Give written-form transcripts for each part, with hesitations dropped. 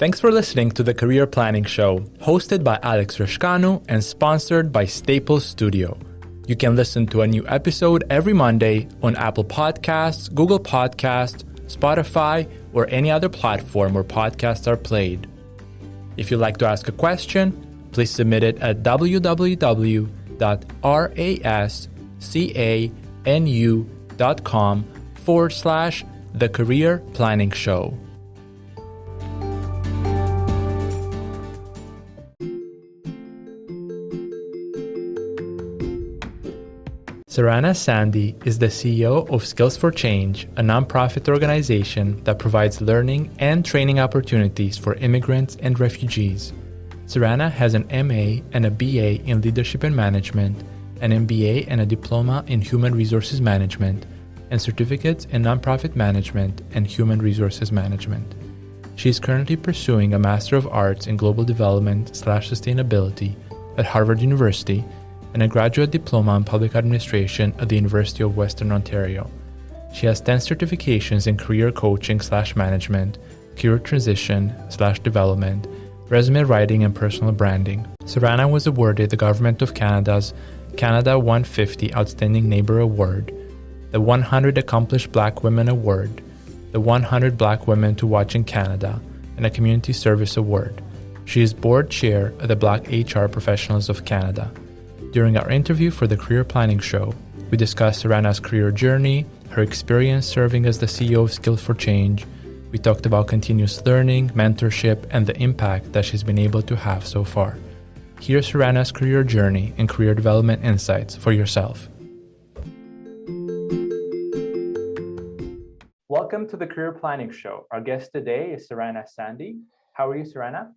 Thanks for listening to the Career Planning Show, hosted by Alex Rishkanu and sponsored by Staples Studio. You can listen to a new episode every Monday on Apple Podcasts, Google Podcasts, Spotify, or any other platform where podcasts are played. If you'd like to ask a question, please submit it at www.rascanu.com/The Career Planning Show. Surranna Sandy is the CEO of Skills for Change, a nonprofit organization that provides learning and training opportunities for immigrants and refugees. Surranna has an MA and a BA in Leadership and Management, an MBA and a Diploma in Human Resources Management, and certificates in Nonprofit Management and Human Resources Management. She is currently pursuing a Master of Arts in Global Development/Sustainability at Harvard University and a graduate diploma in public administration at the University of Western Ontario. She has 10 certifications in career coaching/management, career transition/development, resume writing, and personal branding. Surranna was awarded the Government of Canada's Canada 150 Outstanding Neighbor Award, the 100 Accomplished Black Women Award, the 100 Black Women to Watch in Canada, and a Community Service Award. She is board chair of the Black HR Professionals of Canada. During our interview for the Career Planning Show, we discussed Surranna's career journey, her experience serving as the CEO of Skills for Change. We talked about continuous learning, mentorship, and the impact that she's been able to have so far. Here's Surranna's career journey and career development insights for yourself. Welcome to the Career Planning Show. Our guest today is Surranna Sandy. How are you, Surranna?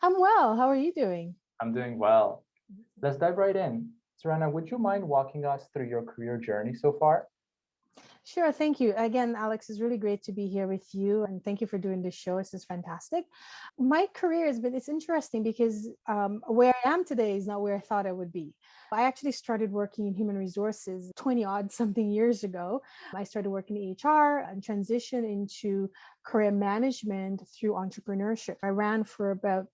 I'm well. How are you doing? I'm doing well. Let's dive right in. Surranna, would you mind walking us through your career journey so far? Sure. Thank you. Again, Alex, it's really great to be here with you. And thank you for doing this show. This is fantastic. My career it's interesting because where I am today is not where I thought I would be. I actually started working in human resources 20 odd something years ago. I started working in HR and transitioned into career management through entrepreneurship. I ran for about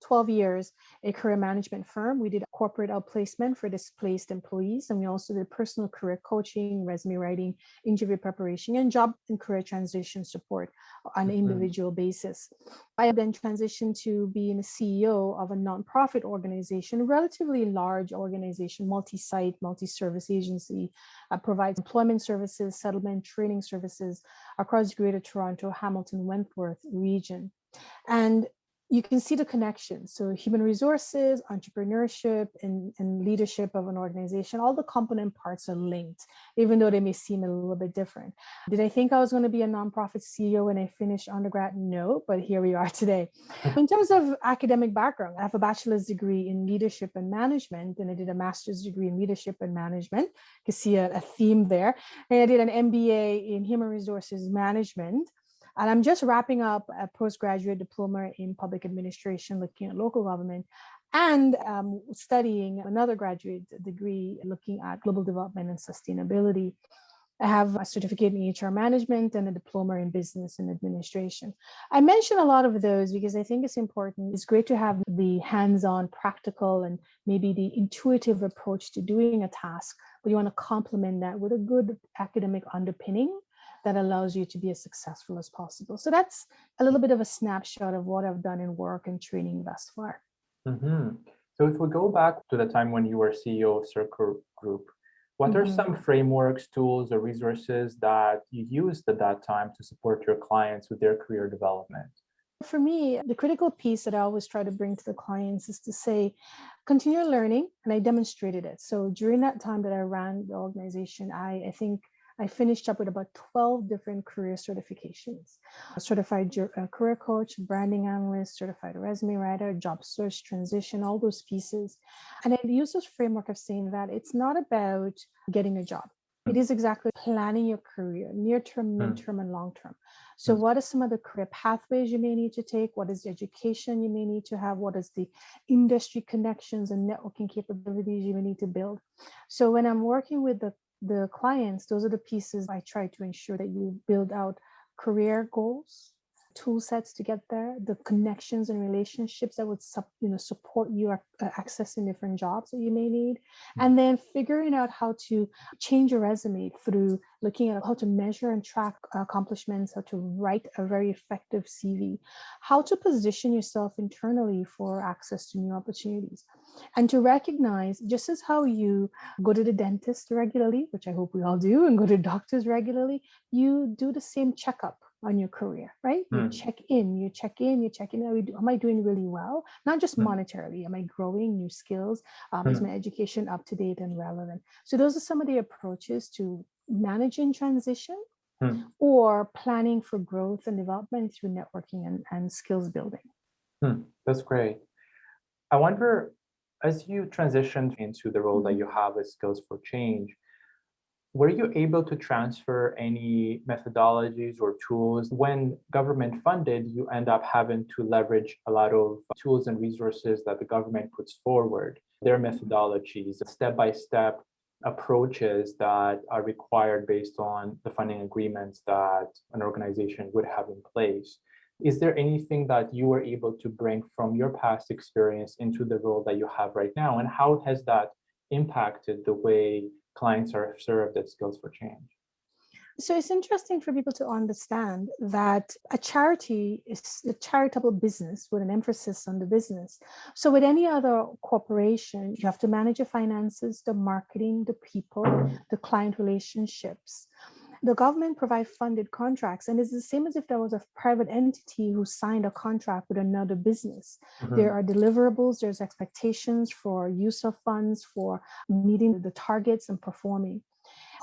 12 years a career management firm. We did corporate outplacement for displaced employees, and we also did personal career coaching, resume writing, interview preparation, and job and career transition support on an individual basis. I then transitioned to being a CEO of a nonprofit organization, a relatively large organization, multi-site, multi-service agency, provides employment services, settlement, training services across Greater Toronto, Hamilton, Wentworth region. And you can see the connection. So human resources, entrepreneurship, and leadership of an organization, all the component parts are linked, even though they may seem a little bit different. Did I think I was going to be a nonprofit CEO when I finished undergrad? No, but here we are today. In terms of academic background, I have a bachelor's degree in leadership and management, and I did a master's degree in leadership and management. You can see a theme there. And I did an MBA in human resources management. And I'm just wrapping up a postgraduate diploma in public administration, looking at local government, and studying another graduate degree looking at global development and sustainability. I have a certificate in HR management and a diploma in business and administration. I mention a lot of those because I think it's important. It's great to have the hands-on, practical, and maybe the intuitive approach to doing a task, but you want to complement that with a good academic underpinning that allows you to be as successful as possible. So that's a little bit of a snapshot of what I've done in work and training thus far. Mm-hmm. So if we go back to the time when you were CEO of Circle Group, what are some frameworks, tools, or resources that you used at that time to support your clients with their career development? For me, the critical piece that I always try to bring to the clients is to say, continue learning, and I demonstrated it. So during that time that I ran the organization, I think I finished up with about 12 different career certifications. A certified career coach, branding analyst, certified resume writer, job search, transition, all those pieces. And I use this framework of saying that it's not about getting a job. It is exactly planning your career, near term, midterm, and long term. So what are some of the career pathways you may need to take? What is the education you may need to have? What is the industry connections and networking capabilities you may need to build? So when I'm working with the clients, those are the pieces I try to ensure that you build out career goals, tool sets to get there, the connections and relationships that would support you accessing different jobs that you may need, and then figuring out how to change your resume through looking at how to measure and track accomplishments, how to write a very effective CV, how to position yourself internally for access to new opportunities, and to recognize, just as how you go to the dentist regularly, which I hope we all do, and go to doctors regularly, you do the same checkup on your career, right? You check in. Am I doing really well? Not just monetarily. Am I growing new skills? Is my education up to date and relevant? So those are some of the approaches to managing transition or planning for growth and development through networking and skills building. That's great. I wonder, as you transitioned into the role that you have as Skills for Change, were you able to transfer any methodologies or tools? When government funded, you end up having to leverage a lot of tools and resources that the government puts forward, their methodologies, step-by-step approaches that are required based on the funding agreements that an organization would have in place. Is there anything that you were able to bring from your past experience into the role that you have right now? And how has that impacted the way clients are served at Skills for Change? So it's interesting for people to understand that a charity is a charitable business with an emphasis on the business. So with any other corporation, you have to manage your finances, the marketing, the people, the client relationships. The government provides funded contracts, and it's the same as if there was a private entity who signed a contract with another business. There are deliverables, there's expectations for use of funds, for meeting the targets and performing.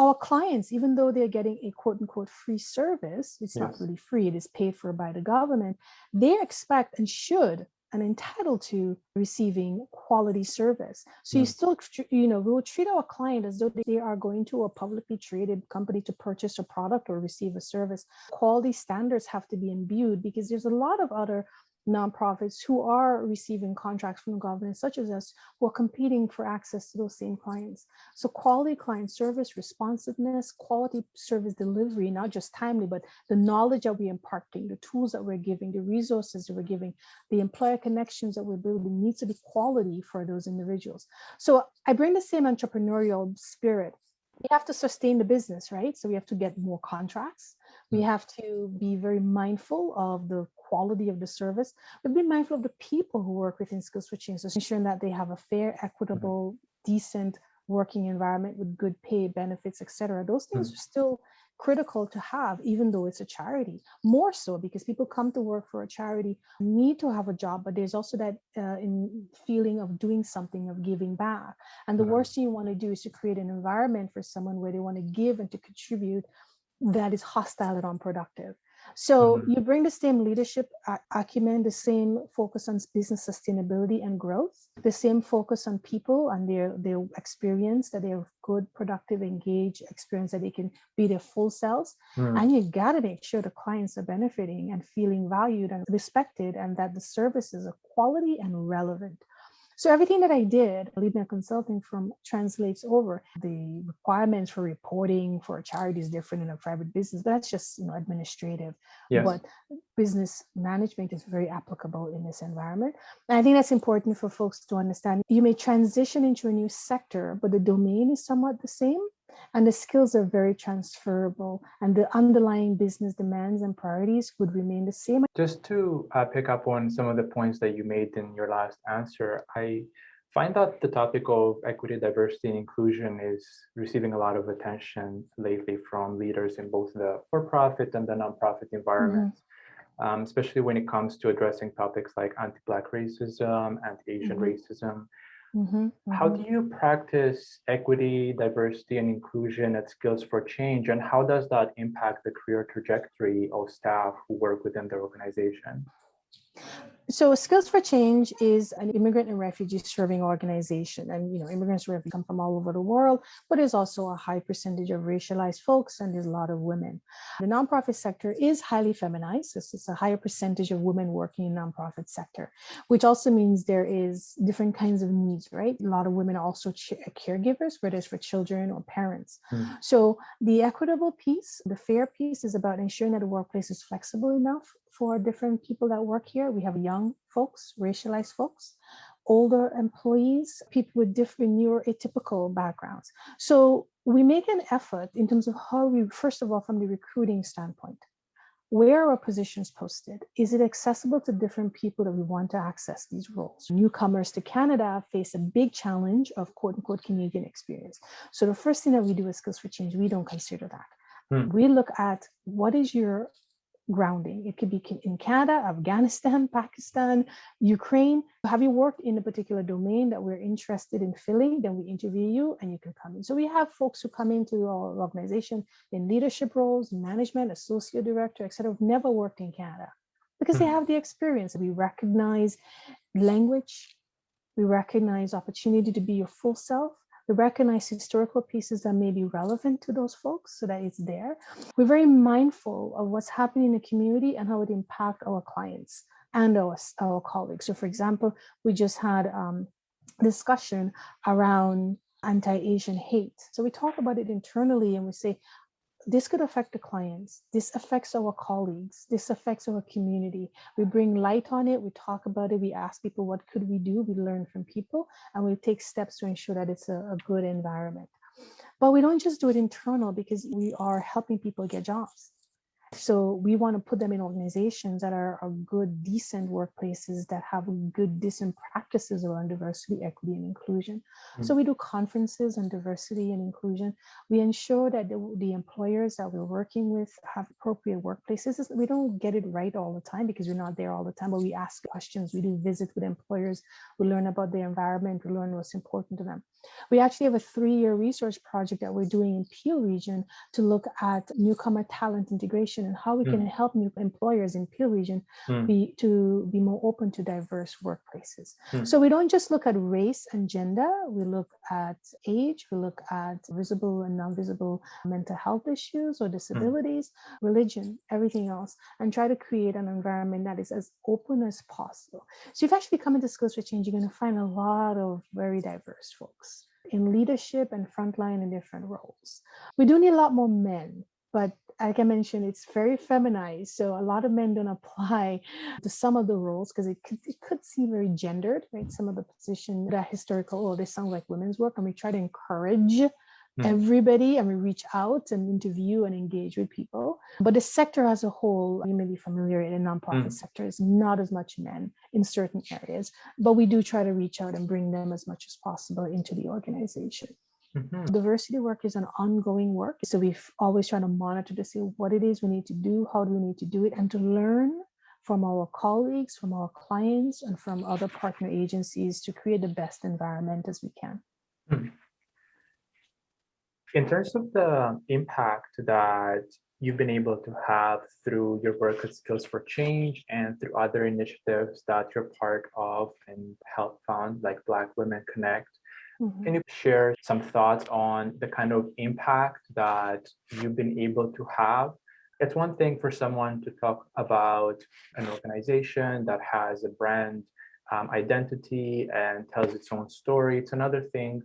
Our clients, even though they're getting a quote unquote free service, it's not really free, it is paid for by the government, they expect and should and entitled to receiving quality service. So you still, we will treat our client as though they are going to a publicly traded company to purchase a product or receive a service. Quality standards have to be imbued because there's a lot of other nonprofits who are receiving contracts from the government, such as us, who are competing for access to those same clients. So quality client service, responsiveness, quality service delivery, not just timely, but the knowledge that we're imparting, the tools that we're giving, the resources that we're giving, the employer connections that we're building needs to be quality for those individuals. So I bring the same entrepreneurial spirit. We have to sustain the business, right? So we have to get more contracts. We have to be very mindful of the quality of the service, but be mindful of the people who work within Skills for Change, so ensuring that they have a fair, equitable, decent working environment with good pay, benefits, etc. Those things are still critical to have, even though it's a charity. More so because people come to work for a charity, need to have a job, but there's also that feeling of doing something, of giving back. And the worst thing you want to do is to create an environment for someone where they want to give and to contribute that is hostile and unproductive. So you bring the same leadership acumen, the same focus on business sustainability and growth, the same focus on people and their experience, that they're good, productive, engaged, experience, that they can be their full selves. And you got to make sure the clients are benefiting and feeling valued and respected, and that the services are quality and relevant. So everything that I did, Leadner Consulting firm, translates over. The requirements for reporting for a charity is different in a private business, but that's just administrative. But business management is very applicable in this environment. And I think that's important for folks to understand. You may transition into a new sector, but the domain is somewhat the same. And the skills are very transferable, and the underlying business demands and priorities would remain the same. Just to pick up on some of the points that you made in your last answer, I find that the topic of equity, diversity, and inclusion is receiving a lot of attention lately from leaders in both the for-profit and the nonprofit environments, especially when it comes to addressing topics like anti-Black racism, anti-Asian racism. How do you practice equity, diversity, and inclusion at Skills for Change, and how does that impact the career trajectory of staff who work within their organization? So Skills for Change is an immigrant and refugee serving organization. And, immigrants and refugees come from all over the world, but there's also a high percentage of racialized folks, and there's a lot of women. The nonprofit sector is highly feminized. So it's a higher percentage of women working in the nonprofit sector, which also means there is different kinds of needs, right? A lot of women are also caregivers, whether it's for children or parents. So the equitable piece, the fair piece, is about ensuring that the workplace is flexible enough for different people that work here. We have young folks, racialized folks, older employees, people with different neuroatypical backgrounds. So we make an effort in terms of how we, first of all, from the recruiting standpoint, where are our positions posted? Is it accessible to different people that we want to access these roles? Newcomers to Canada face a big challenge of quote unquote Canadian experience. So the first thing that we do with Skills for Change, we don't consider that. We look at what is your grounding. It could be in Canada, Afghanistan, Pakistan, Ukraine. Have you worked in a particular domain that we're interested in filling? Then we interview you and you can come in. So we have folks who come into our organization in leadership roles, management, associate director, etc., who've never worked in Canada because they have the experience. We recognize language. We recognize opportunity to be your full self. We recognize historical pieces that may be relevant to those folks so that it's there. We're very mindful of what's happening in the community and how it impacts our clients and our colleagues. So for example, we just had a discussion around anti-Asian hate. So we talk about it internally and we say, this could affect the clients. This affects our colleagues. This affects our community. We bring light on it. We talk about it. We ask people, what could we do? We learn from people and we take steps to ensure that it's a good environment. But we don't just do it internal because we are helping people get jobs. So we want to put them in organizations that are good, decent workplaces that have good, decent practices around diversity, equity, and inclusion. So we do conferences on diversity and inclusion. We ensure that the employers that we're working with have appropriate workplaces. We don't get it right all the time because we're not there all the time, but we ask questions. We do visits with employers. We learn about their environment. We learn what's important to them. We actually have a 3-year research project that we're doing in Peel region to look at newcomer talent integration and how we can help new employers in Peel region be more open to diverse workplaces. So we don't just look at race and gender, we look at age, we look at visible and non-visible mental health issues or disabilities, religion, everything else, and try to create an environment that is as open as possible. So if you actually come into Skills for Change, you're going to find a lot of very diverse folks in leadership and frontline in different roles. We do need a lot more men, but like I mentioned, it's very feminized. So a lot of men don't apply to some of the roles because it could seem very gendered, right? Some of the positions that historical, oh, this sounds like women's work. And we try to encourage everybody and we reach out and interview and engage with people. But the sector as a whole, you may be familiar in the nonprofit sector, is not as much men in certain areas, but we do try to reach out and bring them as much as possible into the organization. Diversity work is an ongoing work. So we've always trying to monitor to see what it is we need to do, how do we need to do it, and to learn from our colleagues, from our clients, and from other partner agencies to create the best environment as we can. In terms of the impact that you've been able to have through your work at Skills for Change and through other initiatives that you're part of and help fund, like Black Women Connect, can you share some thoughts on the kind of impact that you've been able to have? It's one thing for someone to talk about an organization that has a brand identity and tells its own story. It's another thing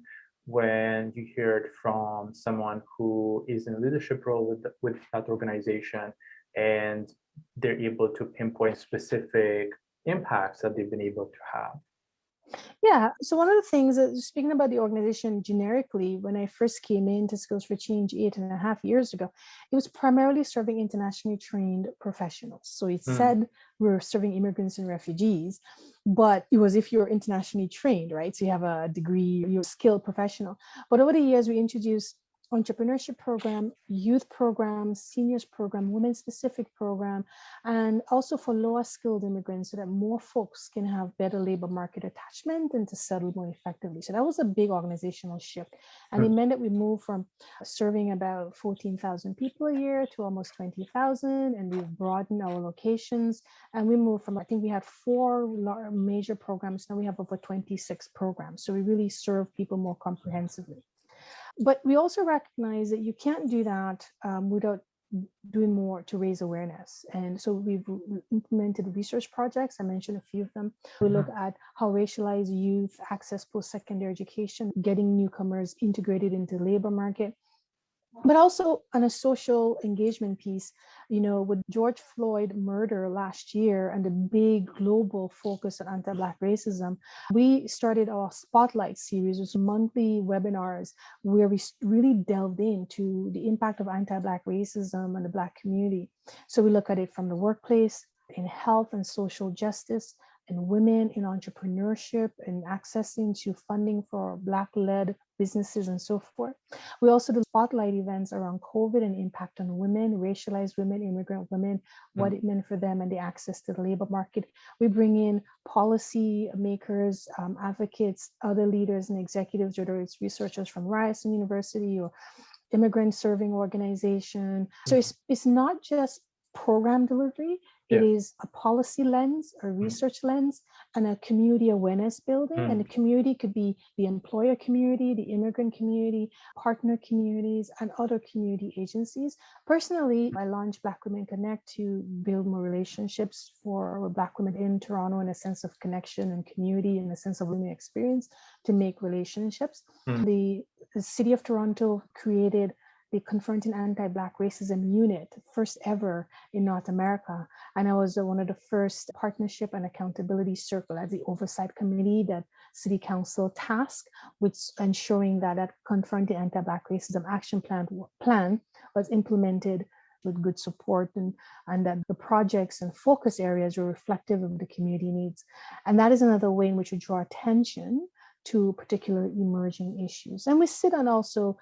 when you hear it from someone who is in a leadership role with that organization and they're able to pinpoint specific impacts that they've been able to have. Yeah. So one of the things, speaking about the organization generically, when I first came into Skills for Change 8.5 years ago, it was primarily serving internationally trained professionals. So it said we're serving immigrants and refugees, but it was if you're internationally trained, right? So you have a degree, you're a skilled professional. But over the years, we introduced entrepreneurship program, youth program, seniors program, women specific program, and also for lower skilled immigrants so that more folks can have better labor market attachment and to settle more effectively. So that was a big organizational shift. And it meant that we moved from serving about 14,000 people a year to almost 20,000. And we've broadened our locations. And we moved from, I think we had 4 major programs. Now we have over 26 programs. So we really serve people more comprehensively. But we also recognize that you can't do that without doing more to raise awareness. And so we've implemented research projects. I mentioned a few of them. We look at how racialized youth access post-secondary education, getting newcomers integrated into the labor market. But also on a social engagement piece, with George Floyd murder last year and the big global focus on anti-Black racism, we started our Spotlight series, which was monthly webinars where we really delved into the impact of anti-Black racism on the Black community. So we look at it from the workplace, in health and social justice, and women in entrepreneurship and accessing to funding for Black-led businesses and so forth. We also do spotlight events around COVID and impact on women, racialized women, immigrant women, what it meant for them and the access to the labor market. We bring in policy makers, advocates, other leaders and executives, whether it's researchers from Ryerson University or immigrant serving organization. So it's not just program delivery, it is a policy lens, a research lens, and a community awareness building. And the community could be the employer community, the immigrant community, partner communities, and other community agencies. Personally, I launched Black Women Connect to build more relationships for Black women in Toronto in a sense of connection and community and a sense of living experience to make relationships. The City of Toronto created the Confronting Anti-Black Racism Unit, first ever in North America. And I was one of the first partnership and accountability circle as the oversight committee that City Council tasked with ensuring that Confronting Anti-Black Racism Action Plan was implemented with good support and that the projects and focus areas were reflective of the community needs. And that is another way in which we draw attention to particular emerging issues. And we sit on also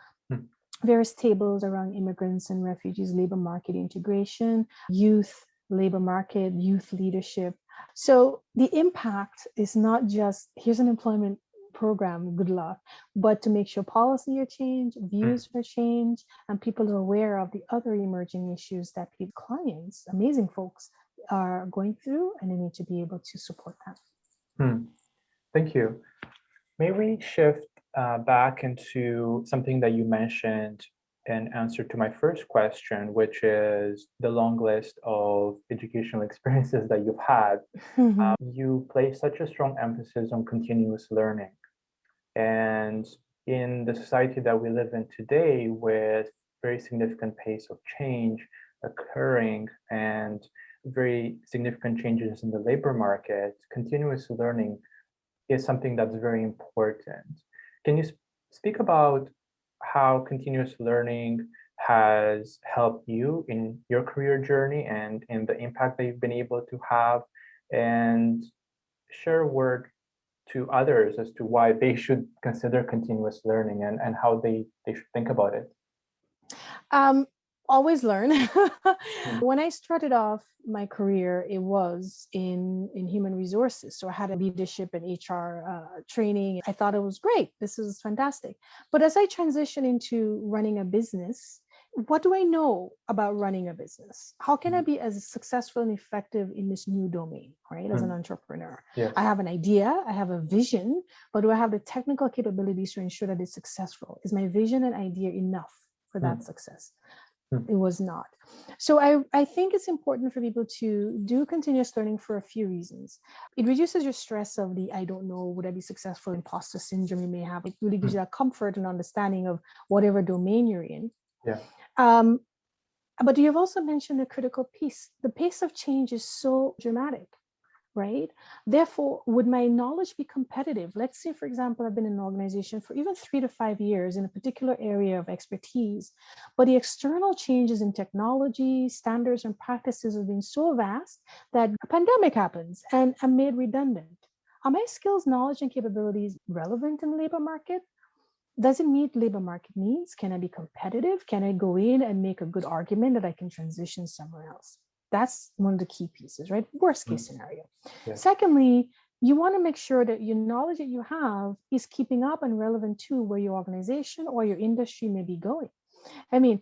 various tables around immigrants and refugees, labor market integration, youth labor market, youth leadership. So the impact is not just, here's an employment program, good luck, but to make sure policy are changed, views are changed, and people are aware of the other emerging issues that people, clients, amazing folks, are going through, and they need to be able to support that. Thank you. May we shift back into something that you mentioned in answer to my first question, which is the long list of educational experiences that you've had. You place such a strong emphasis on continuous learning. And in the society that we live in today, with very significant pace of change occurring and very significant changes in the labor market, continuous learning is something that's very important. Can you speak about how continuous learning has helped you in your career journey and in the impact that you've been able to have, and share a word to others as to why they should consider continuous learning and how they should think about it? Always learn. When I started off my career, it was in human resources. So I had a leadership and HR training. I thought it was great. This is fantastic. But as I transitioned into running a business, what do I know about running a business? How can I be as successful and effective in this new domain, right? As an entrepreneur. Yes. I have an idea, I have a vision, but do I have the technical capabilities to ensure that it's successful? Is my vision and idea enough for that success? It was not. So I think it's important for people to do continuous learning for a few reasons. It reduces your stress of the, I don't know, would I be successful, imposter syndrome you may have. It really gives you that comfort and understanding of whatever domain you're in. Yeah. But you have also mentioned a critical piece. The pace of change is so dramatic, right? Therefore, would my knowledge be competitive? Let's say, for example, I've been in an organization for even 3 to 5 years in a particular area of expertise, but the external changes in technology, standards, and practices have been so vast that a pandemic happens and I'm made redundant. Are my skills, knowledge, and capabilities relevant in the labor market? Does it meet labor market needs? Can I be competitive? Can I go in and make a good argument that I can transition somewhere else? That's one of the key pieces, right? Worst case scenario. Yeah. Secondly, you want to make sure that your knowledge that you have is keeping up and relevant to where your organization or your industry may be going. I mean,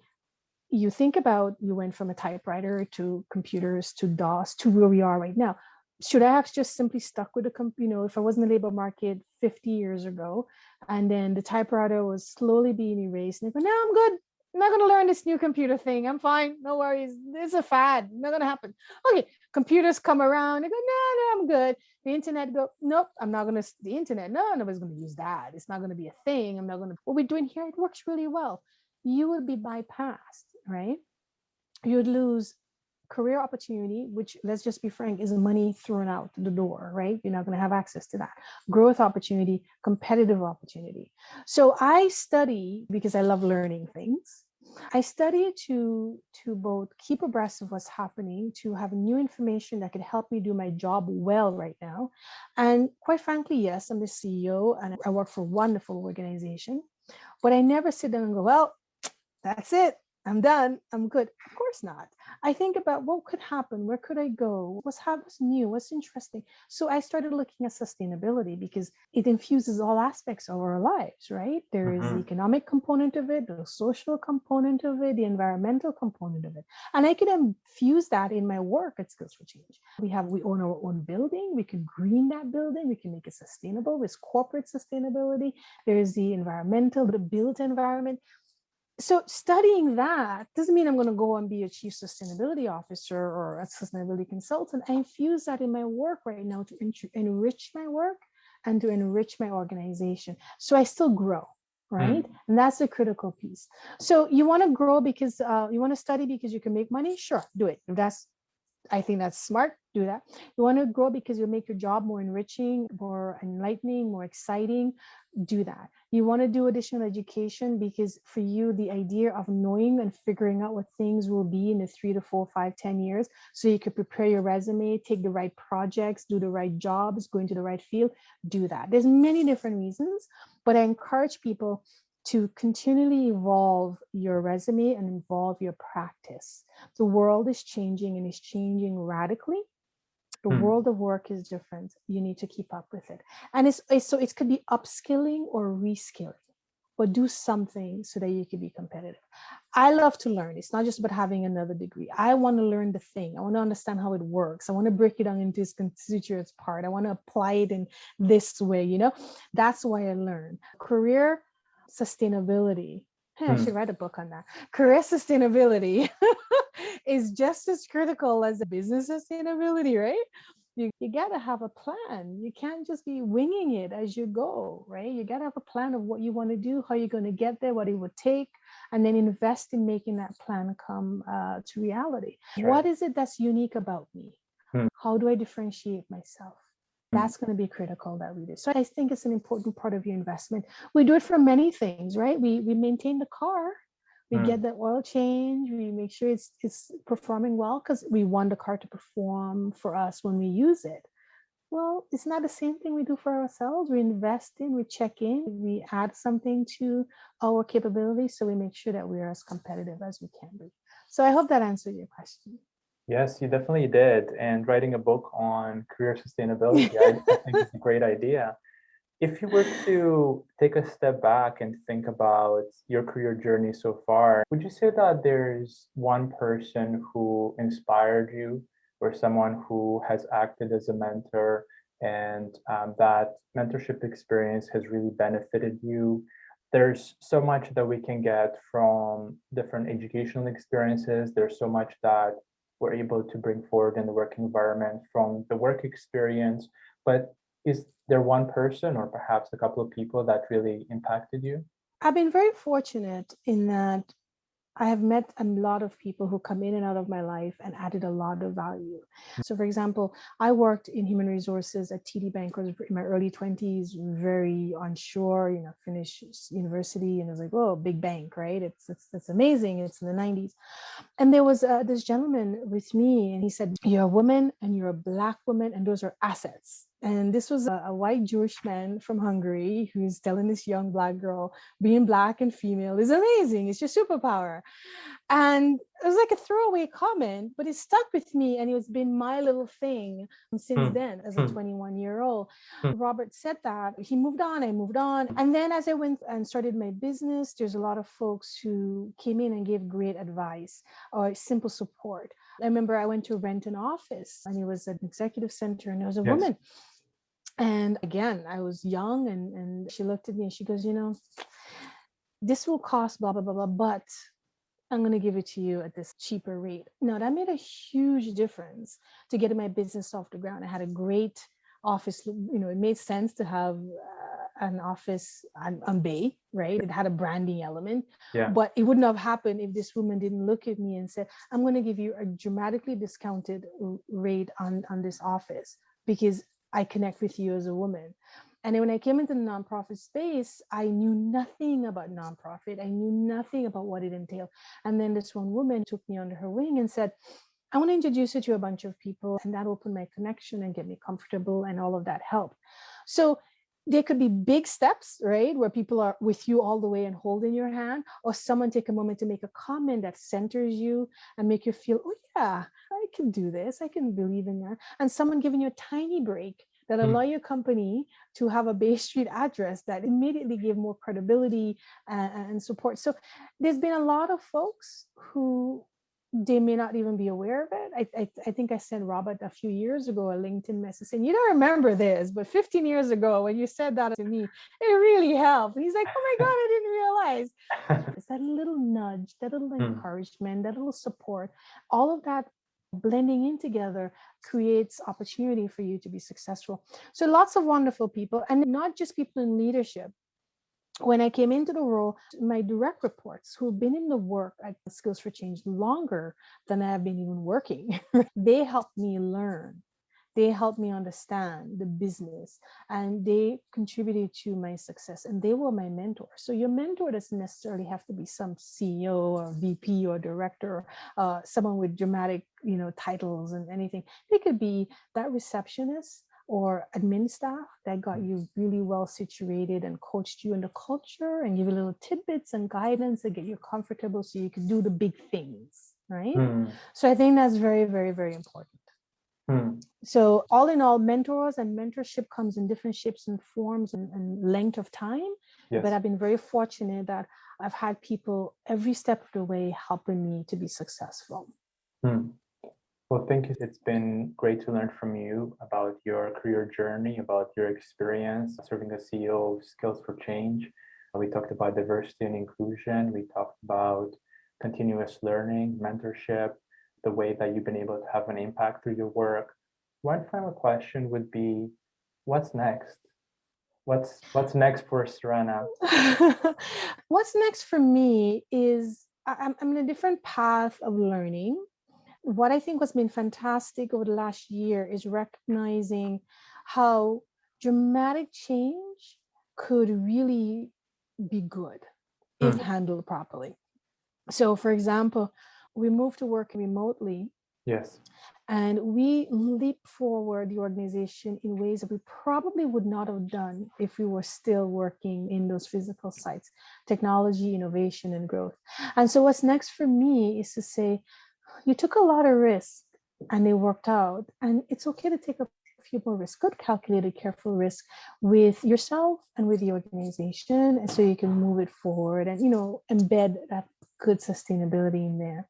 you think about, you went from a typewriter to computers to DOS to where we are right now. Should I have just simply stuck with if I was in the labor market 50 years ago, and then the typewriter was slowly being erased, and I go, no, I'm good. I'm not going to learn this new computer thing. I'm fine. No worries. It's a fad. Not going to happen. Okay. Computers come around. I go, no, I'm good. The internet go, nope, I'm not going to, the internet, no, nobody's going to use that. It's not going to be a thing. I'm not going to, what we're doing here, it works really well. you would be bypassed, right? You'd lose career opportunity, which, let's just be frank, is money thrown out the door, right? You're not going to have access to that. Growth opportunity, competitive opportunity. So I study because I love learning things. I study to both keep abreast of what's happening, to have new information that could help me do my job well right now. And quite frankly, yes, I'm the CEO and I work for a wonderful organization, but I never sit down and go, well, that's it. I'm done. I'm good. Of course not. I think about what could happen. Where could I go? What's new? What's interesting? So I started looking at sustainability because it infuses all aspects of our lives, right? There is the Mm-hmm. economic component of it, the social component of it, the environmental component of it. And I can infuse that in my work at Skills for Change. We own our own building. We can green that building. We can make it sustainable. There's corporate sustainability. There's the environmental, the built environment. So studying that doesn't mean I'm going to go and be a chief sustainability officer or a sustainability consultant. I infuse that in my work right now to enrich my work and to enrich my organization. So I still grow, right? And that's the critical piece. So you want to grow because you want to study because you can make money? Sure, do it. If that's I think that's smart. Do that. You want to grow because you'll make your job more enriching, more enlightening, more exciting. Do that. You want to do additional education because for you, the idea of knowing and figuring out what things will be in the 3 to 4, 5, 10 years, so you could prepare your resume, take the right projects, do the right jobs, go into the right field, do that. There's many different reasons, but I encourage people to continually evolve your resume and evolve your practice. The world is changing and is changing radically. The world of work is different. You need to keep up with it. And so it could be upskilling or reskilling, but do something so that you can be competitive. I love to learn. It's not just about having another degree. I want to learn the thing. I want to understand how it works. I want to break it down into its constituent part. I want to apply it in this way, That's why I learn. Career sustainability. Hey, I should write a book on that. Career sustainability is just as critical as the business sustainability, right? You got to have a plan. You can't just be winging it as you go, right? You got to have a plan of what you want to do, how you're going to get there, what it would take, and then invest in making that plan come to reality. Right. What is it that's unique about me? How do I differentiate myself? That's going to be critical that we do. So I think it's an important part of your investment. We do it for many things, right? We maintain the car. We get the oil change. We make sure it's performing well because we want the car to perform for us when we use it. Well, it's not the same thing we do for ourselves. We invest in, we check in, we add something to our capabilities, so we make sure that we are as competitive as we can be. So I hope that answered your question. Yes, you definitely did. And writing a book on career sustainability, I think is a great idea. If you were to take a step back and think about your career journey so far, would you say that there's one person who inspired you or someone who has acted as a mentor and that mentorship experience has really benefited you? There's so much that we can get from different educational experiences. There's so much that we're able to bring forward in the work environment from the work experience. But is there one person or perhaps a couple of people that really impacted you? I've been very fortunate in that I have met a lot of people who come in and out of my life and added a lot of value. So, for example, I worked in human resources at TD Bank in my early 20s, very unsure, finished university, and it was like, oh, big bank, right? It's amazing. It's in the 90s. And there was this gentleman with me, and he said, you're a woman and you're a Black woman, and those are assets. And this was a white Jewish man from Hungary who's telling this young Black girl, being Black and female is amazing. It's your superpower. And it was like a throwaway comment, but it stuck with me. And it's been my little thing since then as a 21-year-old. Robert said that. He moved on, I moved on. And then as I went and started my business, there's a lot of folks who came in and gave great advice or simple support. I remember I went to rent an office and it was an executive center and there was a woman. And again, I was young and she looked at me and she goes, this will cost blah, blah, blah, blah, but I'm going to give it to you at this cheaper rate. Now, that made a huge difference to getting my business off the ground. I had a great office. It made sense to have an office on Bay, right? It had a branding element, Yeah. but it wouldn't have happened if this woman didn't look at me and said, I'm going to give you a dramatically discounted rate on this office because I connect with you as a woman. And then when I came into the nonprofit space, I knew nothing about nonprofit. I knew nothing about what it entailed. And then this one woman took me under her wing and said, I want to introduce you to a bunch of people, and that opened my connection and get me comfortable, and all of that helped. So there could be big steps, right? Where people are with you all the way and holding your hand, or someone take a moment to make a comment that centers you and make you feel, oh yeah, I can do this. I can believe in that. And someone giving you a tiny break that allow your company to have a Bay Street address that immediately give more credibility and support. So there's been a lot of folks who they may not even be aware of it. I think I sent Robert a few years ago a LinkedIn message saying, you don't remember this, but 15 years ago when you said that to me, it really helped. And he's like, oh my God, I didn't realize. It's that little nudge, that little encouragement, that little support, all of that blending in together creates opportunity for you to be successful. So lots of wonderful people, and not just people in leadership. When I came into the role, my direct reports who've been in the work at Skills for Change longer than I have been even working, they helped me learn. They helped me understand the business, and they contributed to my success, and they were my mentor. So your mentor doesn't necessarily have to be some CEO or VP or director, someone with dramatic, titles and anything. They could be that receptionist or admin staff that got you really well situated and coached you in the culture and give you little tidbits and guidance that get you comfortable so you can do the big things, right? So I think that's very, very, very important. So all in all, mentors and mentorship comes in different shapes and forms and length of time. Yes. But I've been very fortunate that I've had people every step of the way helping me to be successful. Well, thank you. It's been great to learn from you about your career journey, about your experience serving as CEO of Skills for Change. We talked about diversity and inclusion. We talked about continuous learning, mentorship, the way that you've been able to have an impact through your work. One final question would be, what's next? What's next for Surranna? What's next for me is I'm in a different path of learning. What I think has been fantastic over the last year is recognizing how dramatic change could really be good if handled properly. So, for example, we moved to work remotely. Yes. And we leap forward the organization in ways that we probably would not have done if we were still working in those physical sites, technology, innovation, and growth. And so what's next for me is to say, you took a lot of risks and they worked out. And it's okay to take a few more risks, good, calculated, careful risk with yourself and with the organization. And so you can move it forward and, embed that good sustainability in there.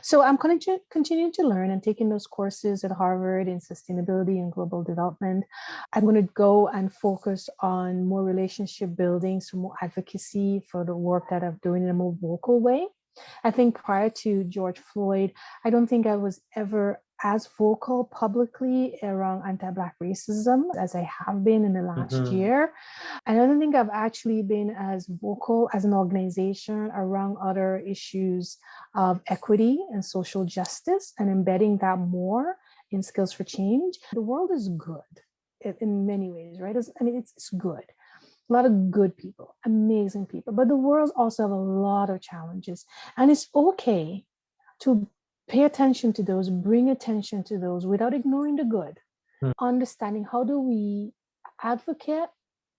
So I'm going to continue to learn and taking those courses at Harvard in sustainability and global development. I'm going to go and focus on more relationship building, some more advocacy for the work that I'm doing in a more vocal way. I think prior to George Floyd, I don't think I was ever as vocal publicly around anti-Black racism as I have been in the last year. And I don't think I've actually been as vocal as an organization around other issues of equity and social justice and embedding that more in Skills for Change. The world is good in many ways, right? It's good. A lot of good people, amazing people, but the world also have a lot of challenges, and it's okay to pay attention to those, bring attention to those without ignoring the good. Understanding how do we advocate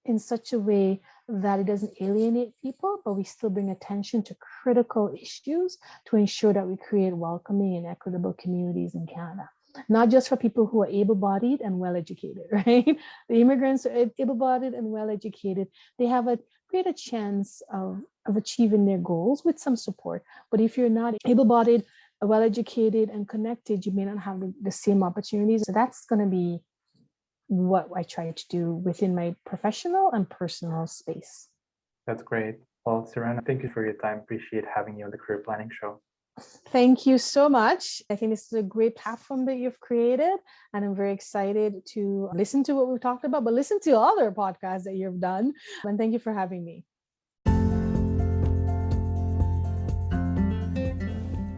in such a way that it doesn't alienate people, but we still bring attention to critical issues to ensure that we create welcoming and equitable communities in Canada. Not just for people who are able-bodied and well-educated, right? The immigrants are able-bodied and well-educated. They have a greater chance of achieving their goals with some support. But if you're not able-bodied, well-educated, and connected, you may not have the same opportunities. So that's going to be what I try to do within my professional and personal space. That's great. Well, Surranna, thank you for your time. Appreciate having you on the Career Planning Show. Thank you so much. I think this is a great platform that you've created, and I'm very excited to listen to what we've talked about, but listen to other podcasts that you've done. And thank you for having me.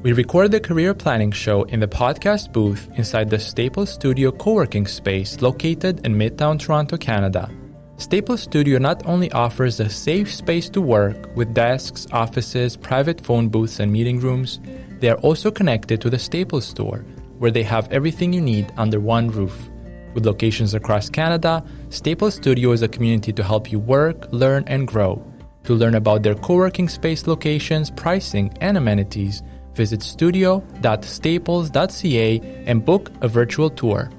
We record the Career Planning Show in the podcast booth inside the Staples Studio co-working space located in Midtown Toronto, Canada. Staples Studio not only offers a safe space to work with desks, offices, private phone booths, and meeting rooms, they are also connected to the Staples store, where they have everything you need under one roof. With locations across Canada, Staples Studio is a community to help you work, learn, and grow. To learn about their co-working space locations, pricing, and amenities, visit studio.staples.ca and book a virtual tour.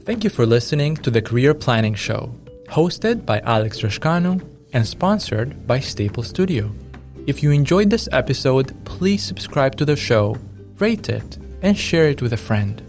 Thank you for listening to the Career Planning Show, hosted by Alex Rashkanu and sponsored by Staples Studio. If you enjoyed this episode, please subscribe to the show, rate it, and share it with a friend.